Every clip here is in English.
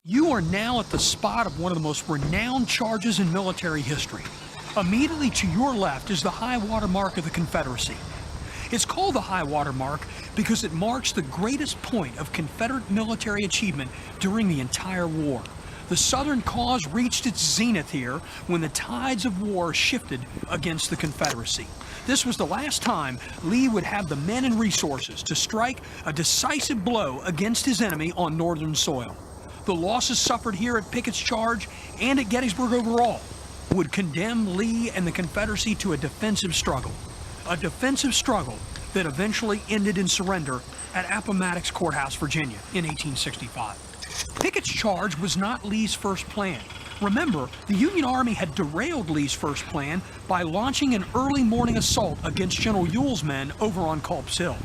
You are now at the spot of one of the most renowned charges in military history. Immediately to your left is the high water mark of the Confederacy. It's called the high water mark because it marks the greatest point of Confederate military achievement during the entire war. The Southern cause reached its zenith here when the tides of war shifted against the Confederacy. This was the last time Lee would have the men and resources to strike a decisive blow against his enemy on Northern soil. The losses suffered here at Pickett's charge and at Gettysburg overall would condemn Lee and the Confederacy to a defensive struggle that eventually ended in surrender at Appomattox Courthouse, Virginia in 1865. Pickett's charge was not Lee's first plan. Remember, the Union Army had derailed Lee's first plan by launching an early morning assault against General Ewell's men over on Culp's Hill.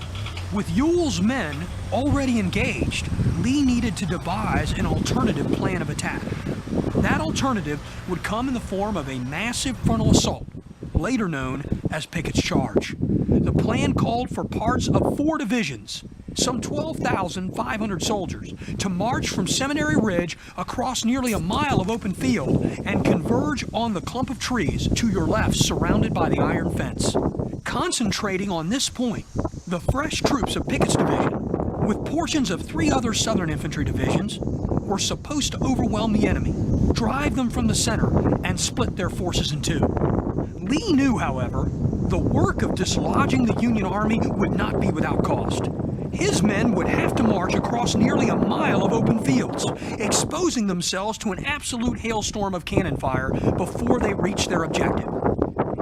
With Ewell's men already engaged, Lee needed to devise an alternative plan of attack. That alternative would come in the form of a massive frontal assault, later known as Pickett's Charge. The plan called for parts of 4 divisions, some 12,500 soldiers, to march from Seminary Ridge across nearly a mile of open field and converge on the clump of trees to your left surrounded by the iron fence. Concentrating on this point, the fresh troops of Pickett's division, with portions of 3 other Southern infantry divisions, were supposed to overwhelm the enemy, drive them from the center, and split their forces in 2. Lee knew, however, the work of dislodging the Union Army would not be without cost. His men would have to march across nearly a mile of open fields, exposing themselves to an absolute hailstorm of cannon fire before they reached their objective.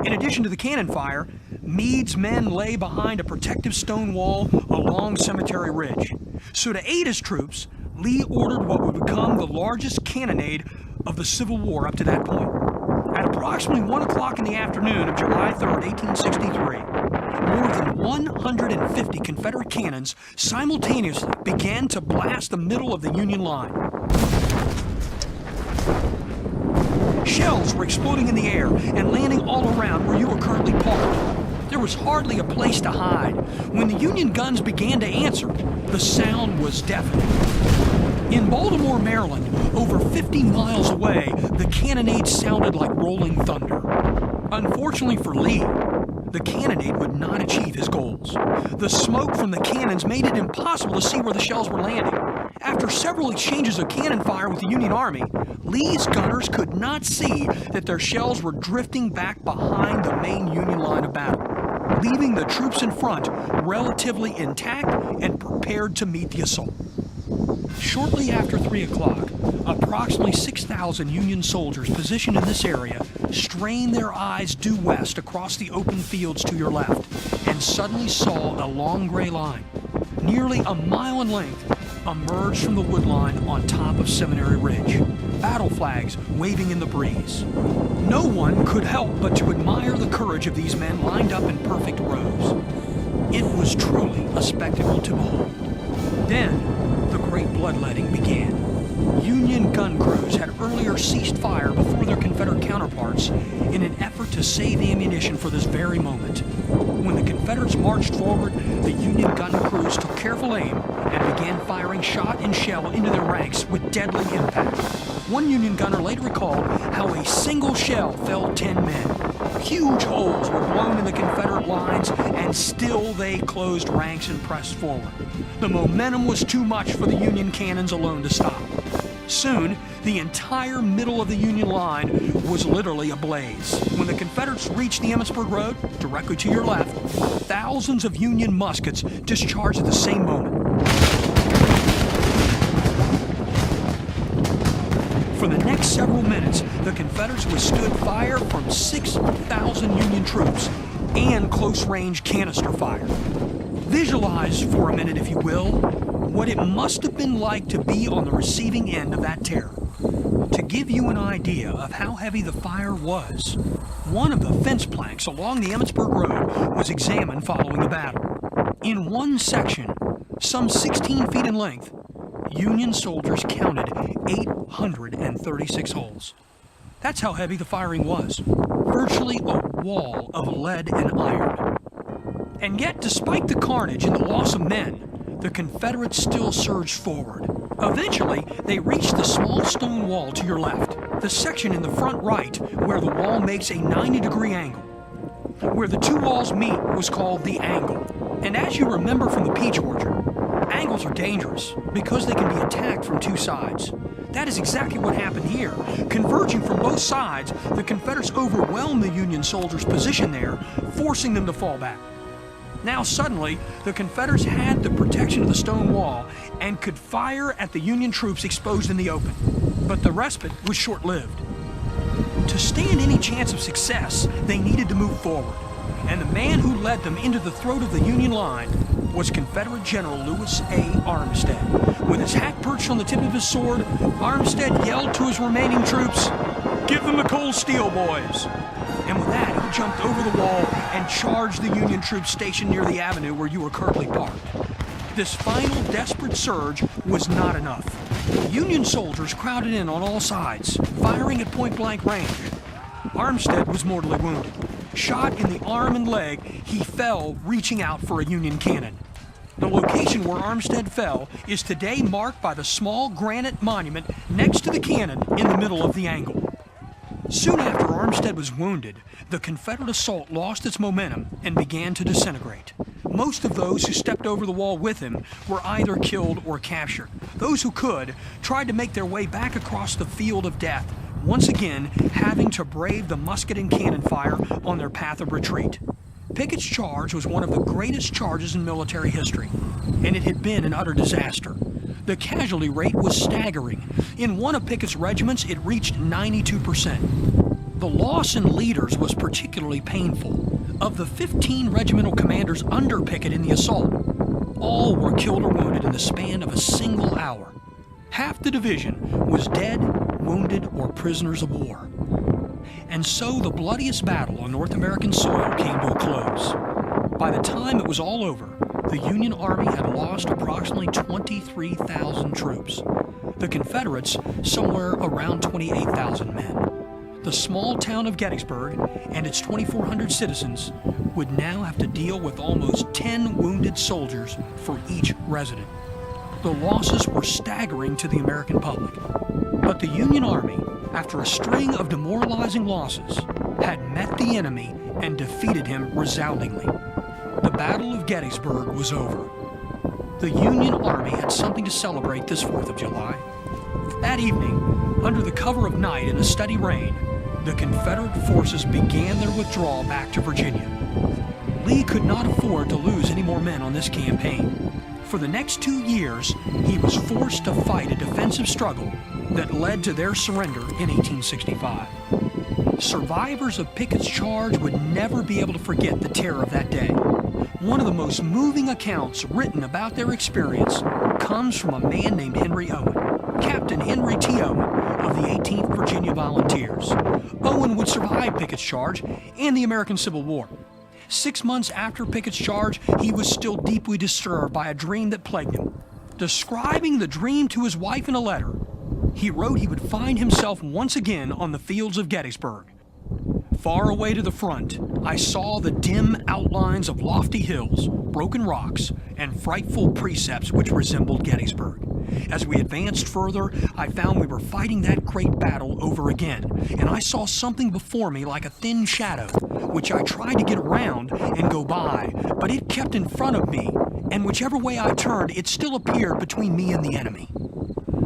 In addition to the cannon fire, Meade's men lay behind a protective stone wall along Cemetery Ridge. So to aid his troops, Lee ordered what would become the largest cannonade of the Civil War up to that point. At approximately 1 o'clock in the afternoon of July 3, 1863, more than 150 Confederate cannons simultaneously began to blast the middle of the Union line. Shells were exploding in the air and landing all around where you were currently parked. There was hardly a place to hide. When the Union guns began to answer, the sound was deafening. In Baltimore, Maryland, over 50 miles away, the cannonade sounded like rolling thunder. Unfortunately for Lee, the cannonade would not achieve his goals. The smoke from the cannons made it impossible to see where the shells were landing. After several exchanges of cannon fire with the Union Army, Lee's gunners could not see that their shells were drifting back behind the main Union line of battle, leaving the troops in front relatively intact and prepared to meet the assault. Shortly after 3 o'clock, approximately 6,000 Union soldiers positioned in this area strained their eyes due west across the open fields to your left and suddenly saw a long gray line, nearly a mile in length, emerge from the wood line on top of Seminary Ridge, battle flags waving in the breeze. No one could help but to admire the courage of these men lined up in perfect rows. It was truly a spectacle to behold. Then, the great bloodletting began. Union gun crews had earlier ceased fire before their Confederate counterparts in an effort to save ammunition for this very moment. When the Confederates marched forward, the Union gun crews took careful aim and began firing shot and shell into their ranks with deadly impact. One Union gunner later recalled how a single shell felled 10 men. Huge holes were blown in the Confederate lines, and still they closed ranks and pressed forward. The momentum was too much for the Union cannons alone to stop. Soon, the entire middle of the Union line was literally ablaze. When the Confederates reached the Emmitsburg Road, directly to your left, thousands of Union muskets discharged at the same moment. For the next several minutes, the Confederates withstood fire from 6,000 Union troops and close-range canister fire. Visualize for a minute, if you will, what it must have been like to be on the receiving end of that terror. To give you an idea of how heavy the fire was, one of the fence planks along the Emmitsburg Road was examined following the battle. In one section, some 16 feet in length, Union soldiers counted 836 holes. That's how heavy the firing was. Virtually a wall of lead and iron. And yet, despite the carnage and the loss of men, the Confederates still surged forward. Eventually, they reached the small stone wall to your left, the section in the front right where the wall makes a 90-degree angle. Where the two walls meet was called the angle. And as you remember from the peach orchard, angles are dangerous because they can be attacked from two sides. That is exactly what happened here. Converging from both sides, the Confederates overwhelmed the Union soldiers' position there, forcing them to fall back. Now suddenly, the Confederates had the protection of the stone wall and could fire at the Union troops exposed in the open. But the respite was short-lived. To stand any chance of success, they needed to move forward. And the man who led them into the throat of the Union line was Confederate General Lewis A. Armistead. With his hat perched on the tip of his sword, Armistead yelled to his remaining troops, "Give them the cold steel, boys!" And with that, he jumped over the wall and charged the Union troops stationed near the avenue where you were currently parked. This final desperate surge was not enough. Union soldiers crowded in on all sides, firing at point-blank range. Armistead was mortally wounded. Shot in the arm and leg, he fell reaching out for a Union cannon. The location where Armistead fell is today marked by the small granite monument next to the cannon in the middle of the angle. Soon after Armistead was wounded, the Confederate assault lost its momentum and began to disintegrate. Most of those who stepped over the wall with him were either killed or captured. Those who could tried to make their way back across the field of death, once again having to brave the musket and cannon fire on their path of retreat. Pickett's charge was one of the greatest charges in military history, and it had been an utter disaster. The casualty rate was staggering. In one of Pickett's regiments, it reached 92%. The loss in leaders was particularly painful. Of the 15 regimental commanders under Pickett in the assault, all were killed or wounded in the span of a single hour. Half the division was dead, wounded, or prisoners of war. And so the bloodiest battle on North American soil came to a close. By the time it was all over, the Union Army had lost approximately 23,000 troops. The Confederates somewhere around 28,000 men. The small town of Gettysburg and its 2,400 citizens would now have to deal with almost 10 wounded soldiers for each resident. The losses were staggering to the American public. But the Union Army, after a string of demoralizing losses, had met the enemy and defeated him resoundingly. The Battle of Gettysburg was over. The Union Army had something to celebrate this 4th of July. That evening, under the cover of night and a steady rain, the Confederate forces began their withdrawal back to Virginia. Lee could not afford to lose any more men on this campaign. For the next 2 years, he was forced to fight a defensive struggle that led to their surrender in 1865. Survivors of Pickett's charge would never be able to forget the terror of that day. One of the most moving accounts written about their experience comes from a man named Henry Owen, Captain Henry T. Owen of the 18th Virginia Volunteers. Owen would survive Pickett's charge and the American Civil War. 6 months after Pickett's charge, he was still deeply disturbed by a dream that plagued him. Describing the dream to his wife in a letter, he wrote he would find himself once again on the fields of Gettysburg. Far away to the front, I saw the dim outlines of lofty hills, broken rocks, and frightful precepts which resembled Gettysburg. As we advanced further, I found we were fighting that great battle over again, and I saw something before me like a thin shadow, which I tried to get around and go by, but it kept in front of me, and whichever way I turned, it still appeared between me and the enemy.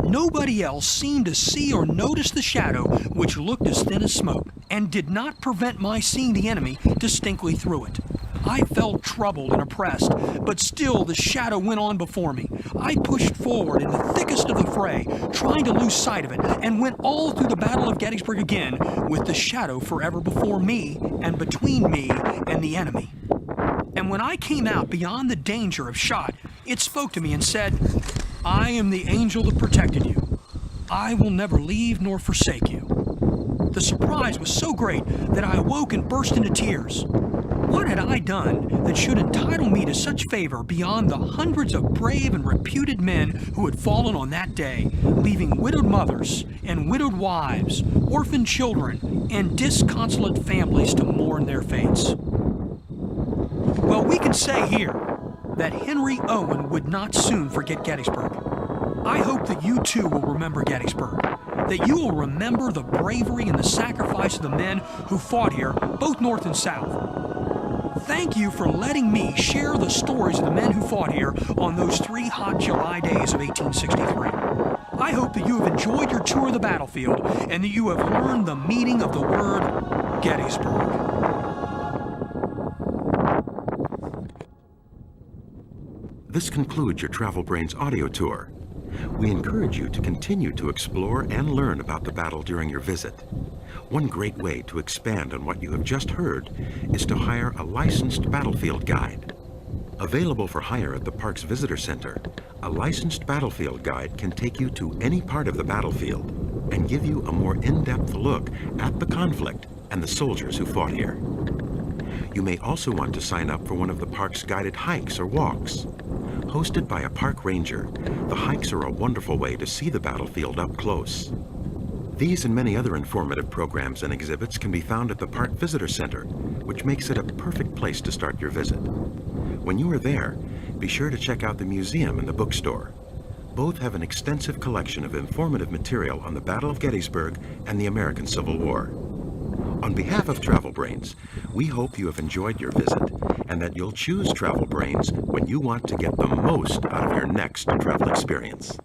Nobody else seemed to see or notice the shadow, which looked as thin as smoke, and did not prevent my seeing the enemy distinctly through it. I felt troubled and oppressed, but still the shadow went on before me. I pushed forward in the thickest of the fray, trying to lose sight of it, and went all through the Battle of Gettysburg again, with the shadow forever before me and between me and the enemy. And when I came out beyond the danger of shot, it spoke to me and said, "I am the angel that protected you. I will never leave nor forsake you." The surprise was so great that I awoke and burst into tears. What had I done that should entitle me to such favor beyond the hundreds of brave and reputed men who had fallen on that day, leaving widowed mothers and widowed wives, orphaned children, and disconsolate families to mourn their fates? Well, we can say here that Henry Owen would not soon forget Gettysburg. I hope that you too will remember Gettysburg, that you will remember the bravery and the sacrifice of the men who fought here, both North and South. Thank you for letting me share the stories of the men who fought here on those 3 hot July days of 1863. I hope that you have enjoyed your tour of the battlefield and that you have learned the meaning of the word Gettysburg. This concludes your Travel Brains audio tour. We encourage you to continue to explore and learn about the battle during your visit. One great way to expand on what you have just heard is to hire a licensed battlefield guide. Available for hire at the park's visitor center, a licensed battlefield guide can take you to any part of the battlefield and give you a more in-depth look at the conflict and the soldiers who fought here. You may also want to sign up for one of the park's guided hikes or walks. Hosted by a park ranger, the hikes are a wonderful way to see the battlefield up close. These and many other informative programs and exhibits can be found at the Park Visitor Center, which makes it a perfect place to start your visit. When you are there, be sure to check out the museum and the bookstore. Both have an extensive collection of informative material on the Battle of Gettysburg and the American Civil War. On behalf of Travel Brains, we hope you have enjoyed your visit and that you'll choose Travel Brains when you want to get the most out of your next travel experience.